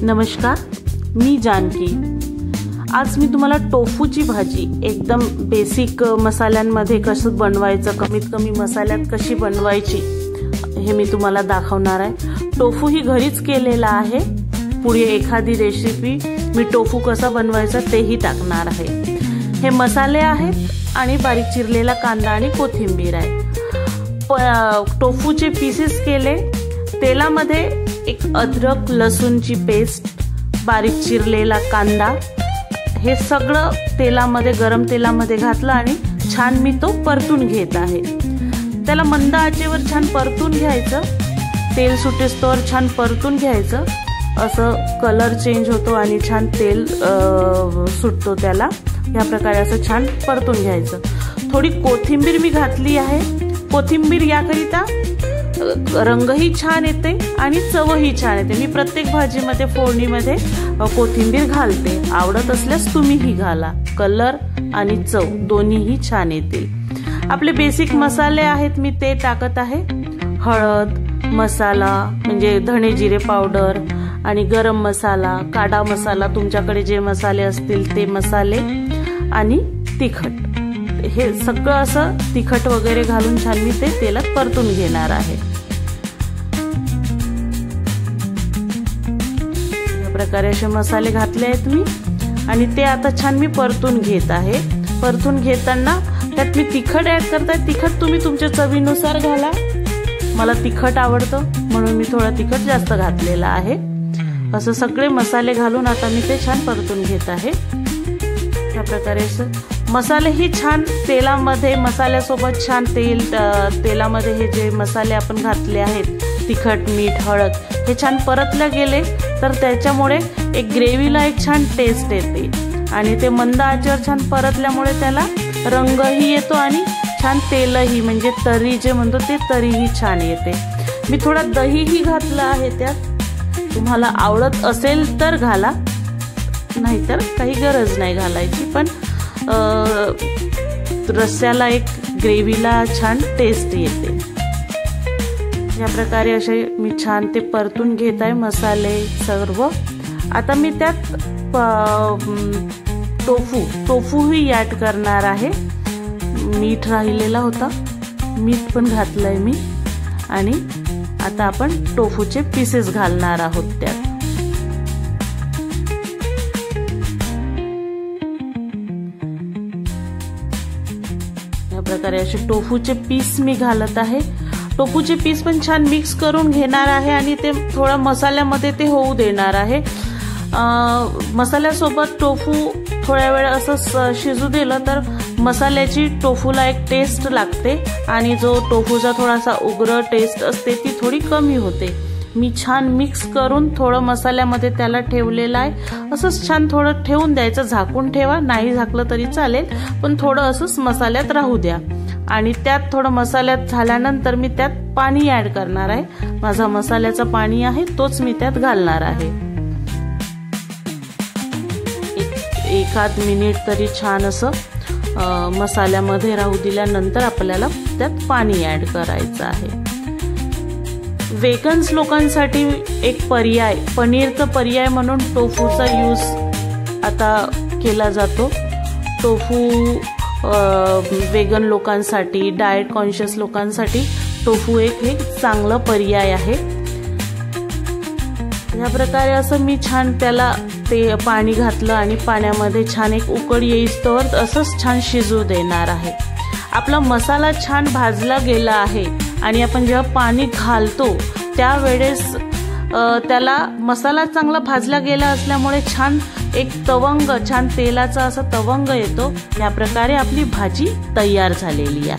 नमस्कार, मी जानकी। आज मी तुम्हाला टोफूची भाजी एकदम बेसिक मसाल्यांमध्ये कसं बनवायचं, कमीत कमी मसाल्यात कशी बनवायची हे मी तुम्हाला दाखवणार आहे। टोफू ही घरीच केलेला आहे। पुढे एखादी रेसिपी मी टोफू कसा बनवायचा तेही टाकणार आहे। हे मसाले आहेत आणि बारीक चिरलेला कांदा आणि कोथिंबीर आहे। टोफूचे पीसेस केले, तेलामध्ये एक अद्रक लसूणची पेस्ट, बारीक चिरलेला कांदा, हे सगळं तेलामध्ये गरम तेलामध्ये घातलं आणि छान मी तो परतून घेत आहे। त्याला मंद आचेवर छान परतून घ्यायचं, तेल सुटेस्तोवर छान परतून घ्यायचं। असं कलर चेंज होतो आणि छान तेल सुटतो त्याला। या प्रकारे असं छान परतून घ्यायचं। थोडी कोथिंबीर मी घातली आहे। कोथिंबीर याकरिता रंगही छान येते आणि चवही छान येते। मी प्रत्येक भाजीमध्ये फोडणीमध्ये कोथिंबीर घालते। आवडत असल्यास तुम्हीही घाला, कलर आणि चव दोन्हीही छान येतील। आपले बेसिक मसाले आहेत, मी ते टाकत आहे। हळद मसाला म्हणजे धणे जिरे पावडर आणि गरम मसाला, काढा मसाला, तुमच्याकडे जे मसाले असतील ते मसाले आणि तिखट, हे सगळं असं तिखट वगैरे घालून छान मी ते तेलात परतून घेणार आहे। या प्रकारे असे मसाले घातले आहेत मी आणि ते आता छान मी परतून घेत आहे। परतून घेताना त्यात मी तिखट ऍड करते। तिखट तुम्ही तुमच्या चवीनुसार घाला। मला तिखट आवडतं म्हणून मी थोडा तिखट जास्त घातलेला आहे। असं सगळे मसाले घालून आता मी ते छान परतून घेत आहे। या प्रकारे मसाले ही छान तेलामध्ये, मसाल्यासोबत छान तेलामध्ये हे जे मसाले आपण घातले आहेत, तिखट मीठ हळद, हे छान परतले गेले तर त्याच्यामुळे एक ग्रेव्हीला एक छान टेस्ट येते आणि ते मंद आचेवर छान परतल्यामुळे त्याला रंगही येतो आणि छान तेलही म्हणजे तरी जे म्हणतो ते तरीही छान येते। मी थोडा दहीही घातला आहे त्यात। तुम्हाला आवडत असेल तर घाला, नाहीतर काही गरज नाही घालायची, पण रस्स्याला एक ग्रेव्हीला छान टेस्ट येते। या प्रकारे असे मी छान ते परतून घेत आहे मसाले सर्व। आता मी त्यात टोफूही ऍड करणार आहे। मीठ राहिलेला होता, मीठ पण घातलंय मी आणि आता आपण टोफूचे पीसेस घालणार आहोत त्यात। या प्रकारे असे टोफूचे पीस मी घालत आहे। टोफूचे पीस पण छान मिक्स करून घेणार आहे आणि ते थोडा मसाल्यामध्ये ते होऊ देणार आहे। मसाल्यासोबत टोफू थोड्या वेळ असं शिजू दिलं तर मसाल्याची टोफूला एक टेस्ट लागते आणि जो टोफूचा थोडासा उग्र टेस्ट असते ती थोडी कमी होते। मी छान मिक्स करून थोडं मसाल्यामध्ये त्याला ठेवलेलं आहे। असंच छान थोडं ठेवून द्यायचं, झाकून ठेवा, नाही झाकलं तरी चालेल, पण थोडं असंच मसाल्यात राहू द्या। आणि त्यात थोडं मसाल्यात झाल्यानंतर मी त्यात पाणी ऍड करणार आहे। माझा मसाल्याचं पाणी आहे तोच मी त्यात घालणार आहे। एखाद मिनिट तरी छान असं मसाल्यामध्ये राहू दिल्यानंतर आपल्याला त्यात पाणी ऍड करायचं आहे। वेगन्स लोकांसाठी एक पर्याय, पनीरचा पर्याय म्हणून टोफूचा यूज आता केला जातो। टोफू वेगन लोकांसाठी, डाएट कॉन्शियस लोकांसाठी टोफू एक चांगलं पर्याय आहे। या प्रकारे असं मी छान त्याला ते पाणी घातलं आणि पाण्यामध्ये छान एक उकळ येईस्तोवर असंच छान शिजू देणार आहे। आपला मसाला छान भाजला गेला आहे आणि आपण जेव्हा पाणी घालतो त्यावेळेस त्याला मसाला चांगला भाजला गेला असल्यामुळे छान एक तवंग, छान तेलाचा असा तवंग येतो। या प्रकारे आपली भाजी तयार झालेली आहे।